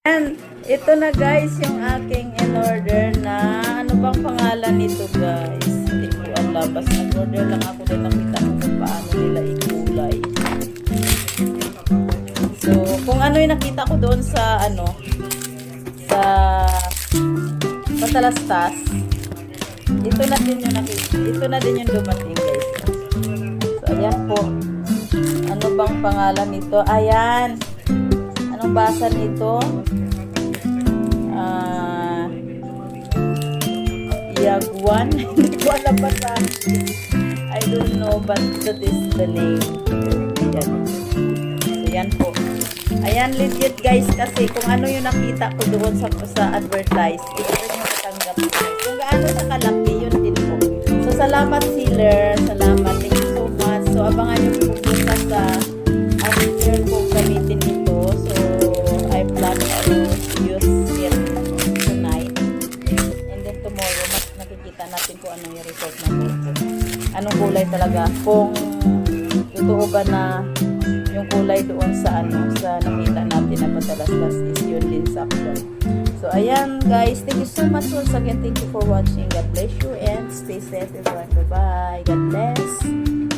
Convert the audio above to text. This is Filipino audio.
And ito na guys yung aking in-order na ano bang pangalan nito guys? Hindi ko alam. Basta nag-order lang ako din nakita ko kung paano nila ikulay. So, kung ano yung nakita ko doon sa ano sa Patalastas, ito na din yung nakita. Ito na din yung dumating guys. So, ayan po. Ano bang pangalan nito? Ayan. Anong basa nito? Yagwan. Hindi ko alam basa. I don't know but that is the name. Ayan. So, yan po. Ayan, legit guys kasi kung ano yung nakita ko doon sa advertise, ito rin yung matanggap ko. Kung gaano sa kalaki, yun din po. So, salamat sealer. Salamat. Thank you so much. So, abangan nyo po pupunta sa after ko gamitin ito. So, I plan to use it tonight. And then tomorrow, mas nakikita natin kung ano yung result na po. Anong kulay talaga. Kung totoo ba na yung kulay doon sa ano, sa nakita natin na Patalastas is yun din sakto. So, ayan guys. Thank you so much once again. Thank you for watching. God bless you and stay safe everyone. Bye-bye. God bless.